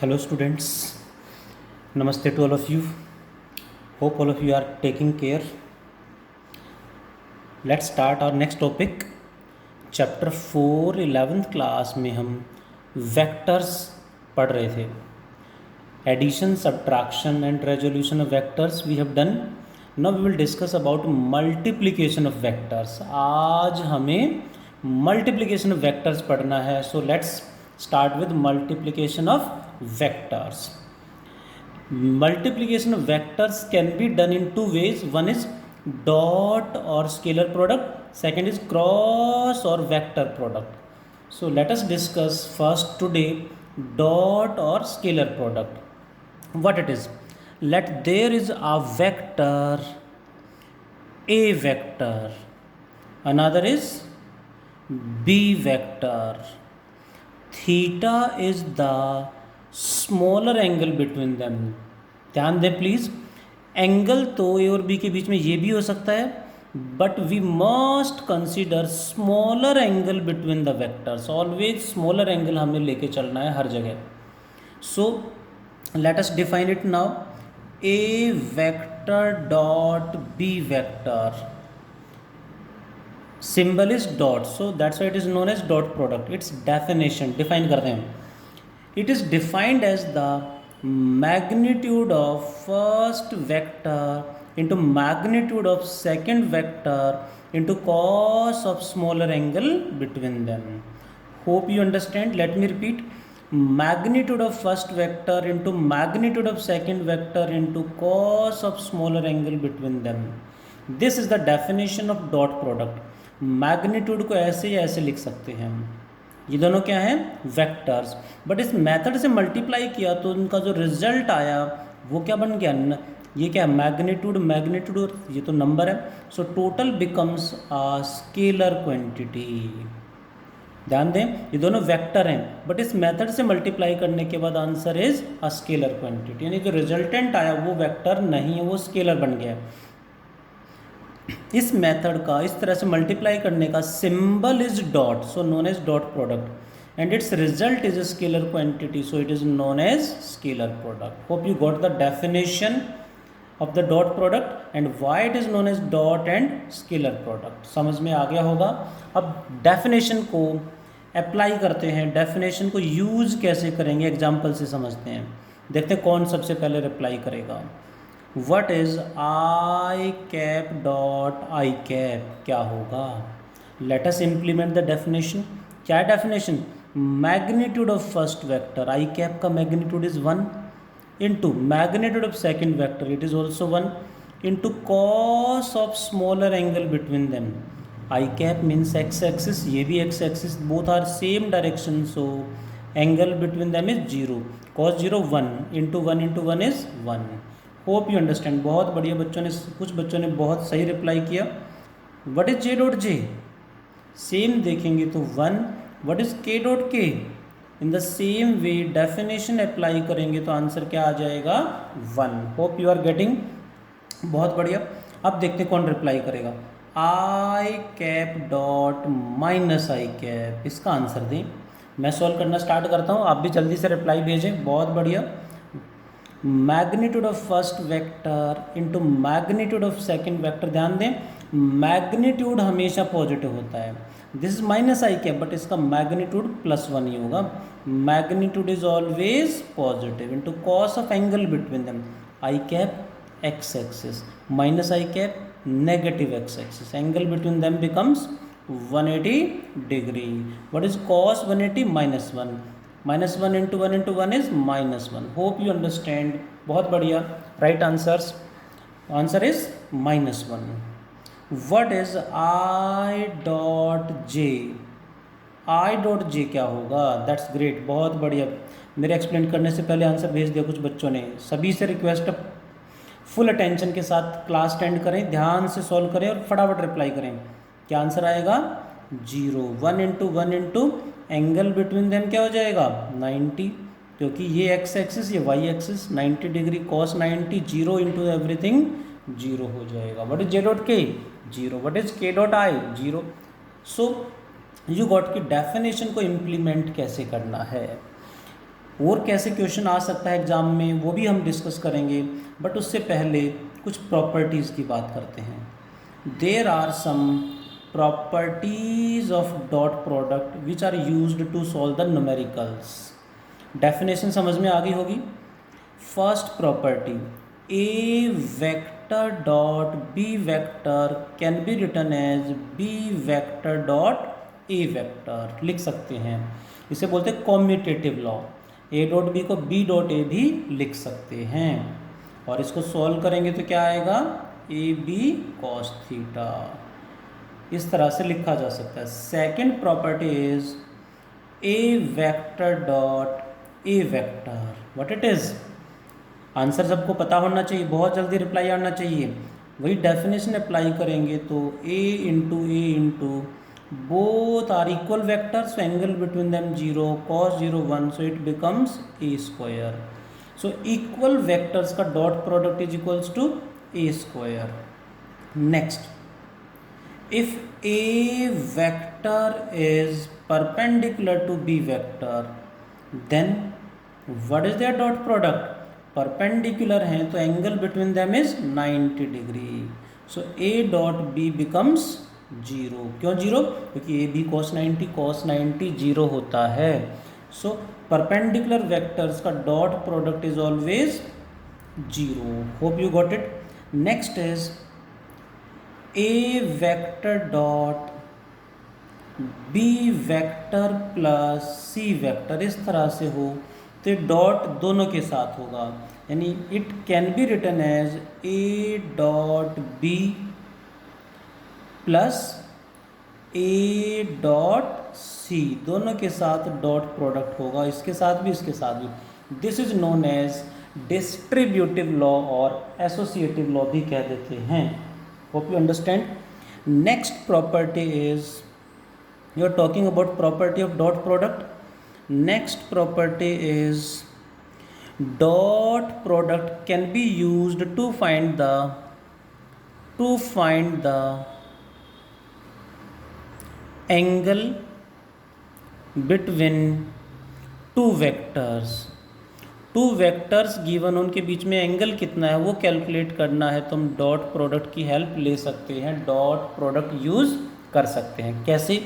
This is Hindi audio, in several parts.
Hello students, Namaste to all of you. Hope all of you are taking care. Let's start our next topic. Chapter 4 11th class में हम वेक्टर्स पढ़ रहे थे. Addition, subtraction and resolution of vectors we have done. Now we will discuss about multiplication of vectors. आज हमें multiplication of vectors पढ़ना है. So let's start with multiplication of vectors. Multiplication of vectors can be done in two ways. One is dot or scalar product. Second is cross or vector product. So let us discuss first today dot or scalar product. What it is? Let there is a vector, A vector, another is B vector. Theta is the smaller angle between them. ध्यान दें प्लीज़, एंगल तो ए और बी के बीच में ये भी हो सकता है, but we must consider smaller angle between the vectors. Always smaller angle हमें लेके चलना है हर जगह. So let us define it now. A vector dot B vector, symbol is dot, so that's why it is known as dot product. It's definition define करते हैं. It is defined as the magnitude of first vector into magnitude of second vector into cos of smaller angle between them. Hope you understand. Let me repeat. Magnitude of first vector into magnitude of second vector into cos of smaller angle between them. This is the definition of dot product. Magnitude को ऐसे या ऐसे लिख सकते हैं हम. ये दोनों क्या हैं? वेक्टर्स. बट इस मेथड से मल्टीप्लाई किया तो उनका जो रिजल्ट आया वो क्या बन गया? ये क्या है? मैग्नीट्यूड. मैग्नीट्यूड और ये तो नंबर है. So total becomes a scalar quantity. ध्यान दें, ये दोनों वेक्टर हैं, बट इस मेथड से मल्टीप्लाई करने के बाद answer is a scalar quantity. यानी जो रिजल्टेंट आया वो वेक्टर नहीं है, वो स्केलर बन गया. इस मेथड का इस तरह से मल्टीप्लाई करने का symbol is dot, so known as dot product, and its result is a scalar quantity, so it is known as scalar product. Hope you got the definition of the dot product and why it is known as dot and scalar product. समझ में आ गया होगा. अब डेफिनेशन को अप्लाई करते हैं. डेफिनेशन को यूज कैसे करेंगे एग्जाम्पल से समझते हैं. देखते हैं कौन सबसे पहले रिप्लाई करेगा. What is I cap dot I cap? क्या होगा? Let us implement the definition. क्या है definition? Magnitude of first vector I cap का magnitude is 1 into magnitude of second vector it is also 1 into cos of smaller angle between them. I cap means x axis, ये भी x axis, both are same direction, so angle between them is 0. Cos 0 1 into 1 is 1. Hope you understand. बहुत बढ़िया बच्चों ने, कुछ बच्चों ने बहुत सही रिप्लाई किया. What is j dot j? Same देखेंगे तो 1. What is k dot k? In the same way definition apply करेंगे तो आंसर क्या आ जाएगा? 1. Hope you are getting. बहुत बढ़िया. अब देखते हैं कौन रिप्लाई करेगा. I cap dot minus i cap, इसका आंसर दें. मैं सॉल्व करना स्टार्ट करता हूँ, आप भी जल्दी से रिप्लाई भेजें. बहुत बढ़िया. Magnitude of first vector into magnitude of second vector. ध्यान दें, मैग्नीट्यूड हमेशा पॉजिटिव होता है. This is minus i cap, but इसका मैग्नीट्यूड +1 ही होगा. Magnitude is always positive into cos of angle between them. I cap x axis, minus i cap negative x axis. Angle between them becomes 180 degree. What is cos 180? -1. -1 into 1 is -1. Hope you understand. बहुत बढ़िया. Right answers. Answer is -1. What is I dot J? I dot J क्या होगा? That's great. बहुत बढ़िया. मेरे एक्सप्लेन करने से पहले आंसर भेज दिया कुछ बच्चों ने. सभी से रिक्वेस्ट, फुल अटेंशन के साथ क्लास अटेंड करें, ध्यान से सॉल्व करें और फटाफट रिप्लाई करें. क्या आंसर आएगा? 0. 1 into एंगल बिटवीन देम क्या हो जाएगा? 90, क्योंकि ये एक्स एक्सिस ये y axis. 90 degree cos 90, 0 into everything 0 हो जाएगा. What is j dot k? 0. What is k dot i? 0. So you got की डेफिनेशन को इम्प्लीमेंट कैसे करना है. और कैसे क्वेश्चन आ सकता है एग्जाम में वो भी हम डिस्कस करेंगे, बट उससे पहले कुछ प्रॉपर्टीज़ की बात करते हैं। There are some properties of dot product which are used to solve the numericals. Definition समझ में आ गई होगी। First property, a vector dot B vector can be written as b vector dot a vector, लिख सकते हैं। इसे बोलते हैं commutative law. A dot b को बी डॉट ए भी लिख सकते हैं, और इसको सॉल्व करेंगे तो क्या आएगा, ए बी कॉस थीटा। इस तरह से लिखा जा सकता है। Second property is a vector dot a vector, what it is. Answer सबको पता होना चाहिए, बहुत जल्दी रिप्लाई आना चाहिए। वही डेफिनेशन अप्लाई करेंगे तो A into both are equal vectors, so angle between them 0, cos 0 1, so it becomes a square. So equal vectors का dot product is equals to a square. Next, if a vector is perpendicular to b vector, then what is their dot product? Perpendicular हैं तो angle between them is 90 degree. So a dot b becomes 0. क्यों 0? क्योंकि ए बी cos 90 0 होता है। सो परपेंडिकुलर वेक्टर्स का dot product is always 0. Hope you got it. Next is a vector dot B vector plus c vector, इस तरह से हो तो डॉट दोनों के साथ होगा, यानी it can be written as a dot b plus a dot c, दोनों के साथ डॉट प्रोडक्ट होगा, इसके साथ भी इसके साथ भी। This is known as distributive law और एसोसिएटिव लॉ भी कह देते हैं। Hope you understand. Next property is, you are talking about property of dot product. Next property is dot product can be used to find the angle between two vectors given, उनके बीच में एंगल कितना है वो कैलकुलेट करना है तो हम डॉट प्रोडक्ट की हेल्प ले सकते हैं, डॉट प्रोडक्ट यूज कर सकते हैं। कैसे?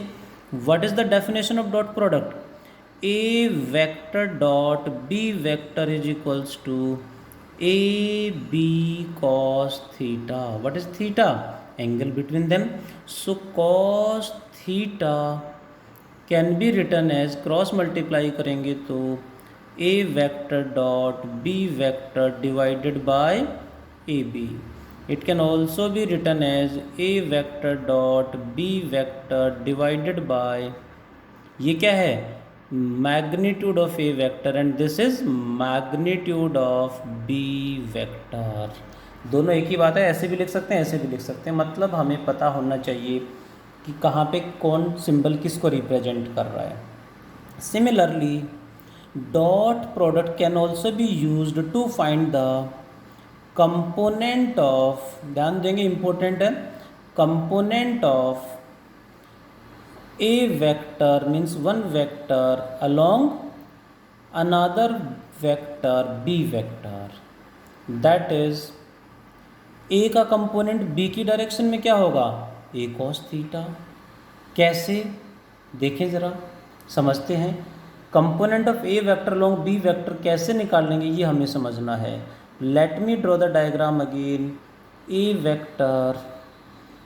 What is the definition of dot product? A vector dot B vector is equals to A B cos theta. What is theta? Angle between them. So cos theta can be written as, cross multiply करेंगे तो A vector dot B vector divided by A B. It can also be written as A vector dot B vector divided by, ये क्या है, magnitude of A vector, and this is magnitude of b vector. दोनों एक ही बात है, ऐसे भी लिख सकते हैं ऐसे भी लिख सकते हैं, मतलब हमें पता होना चाहिए कि कहाँ पे कौन सिंबल किसको रिप्रेजेंट कर रहा है। Similarly dot product can also be used to find the component of, ध्यान देंगे इंपॉर्टेंट है, component of A vector means one vector along another vector B vector, that is a का कंपोनेंट बी की डायरेक्शन में क्या होगा, ए कॉस थीटा। कैसे देखें ज़रा, समझते हैं। Component of A vector along B vector कैसे निकालेंगे ये हमें समझना है। Let me draw the diagram again. A vector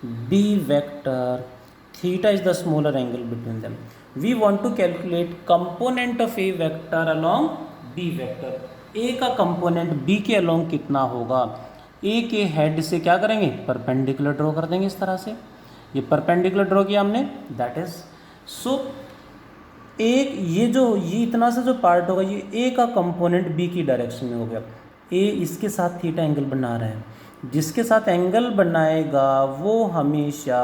B vector, theta is the smaller angle between them. We want to calculate component of A vector along B vector. A का कंपोनेंट बी के अलोंग कितना होगा, ए के हेड से क्या करेंगे, परपेंडिकुलर ड्रॉ कर देंगे इस तरह से। ये परपेंडिकुलर ड्रॉ किया हमने, दैट इज सो एक ये इतना सा जो पार्ट होगा ये ए का कंपोनेंट बी की डायरेक्शन में हो गया। ए इसके साथ थीटा एंगल बना रहा है, जिसके साथ एंगल बनाएगा वो हमेशा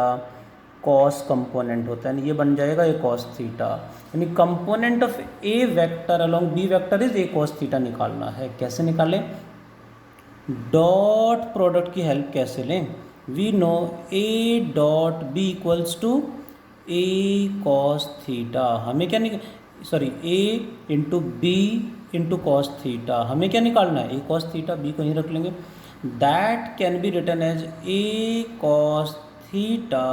कॉस कंपोनेंट होता है, ये बन जाएगा ए कॉस थीटा। यानी component of A vector along B vector is a cos theta निकालना है। कैसे निकालें, डॉट प्रोडक्ट की हेल्प कैसे लें। We know A dot B equals to A cos theta. हमें क्या A into B into cos theta, हमें क्या निकालना है, ए कॉस थीटा, बी को यहीं रख लेंगे, that can be written as a cos theta,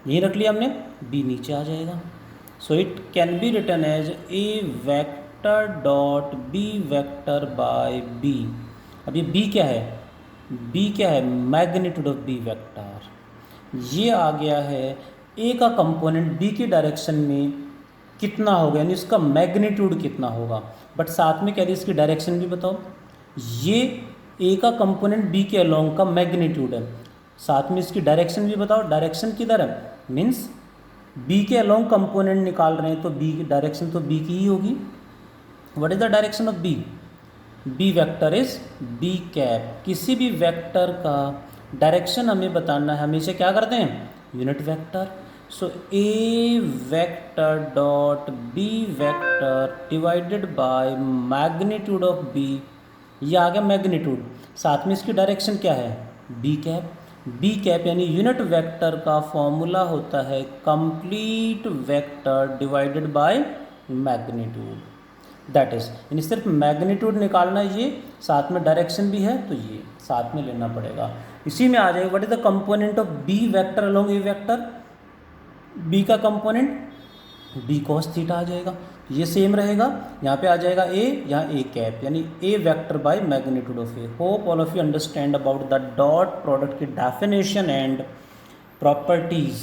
यहीं रख लिया हमने, बी नीचे आ जाएगा। So it can be written as A vector dot B vector by b. अब ये बी क्या है, बी क्या है, मैग्नीट्यूड ऑफ बी वेक्टर। ये आ गया है ए का कंपोनेंट बी की डायरेक्शन में कितना होगा, यानी उसका मैग्नीट्यूड कितना होगा, बट साथ में कह दी इसकी डायरेक्शन भी बताओ। ये ए का कंपोनेंट बी के अलोंग का मैग्नीट्यूड है, साथ में इसकी डायरेक्शन भी बताओ, डायरेक्शन किधर है, मीन्स बी के अलोंग कंपोनेंट निकाल रहे हैं तो बी की डायरेक्शन तो बी की ही होगी। What is the direction of b, b vector is b cap. किसी भी वेक्टर का डायरेक्शन हमें बताना है, हमेशा क्या करते हैं, unit vector. So a vector dot B vector divided by magnitude of b, ये आ गया मैग्नीट्यूड, साथ में इसकी डायरेक्शन क्या है, बी कैप। बी कैप यानी यूनिट वेक्टर का फॉर्मूला होता है complete vector divided by magnitude, that is, यानी सिर्फ मैग्नीट्यूड निकालना है, ये साथ में डायरेक्शन भी है तो ये साथ में लेना पड़ेगा। इसी में आ जाएगा what is the component of b vector along a vector, b का कंपोनेंट बी कॉस थीटा आ जाएगा, ये सेम रहेगा, यहाँ पे आ जाएगा ए, यहाँ ए कैप, यानी A vector by magnitude of A. Hope all of you understand about the dot product की डेफिनेशन एंड प्रॉपर्टीज।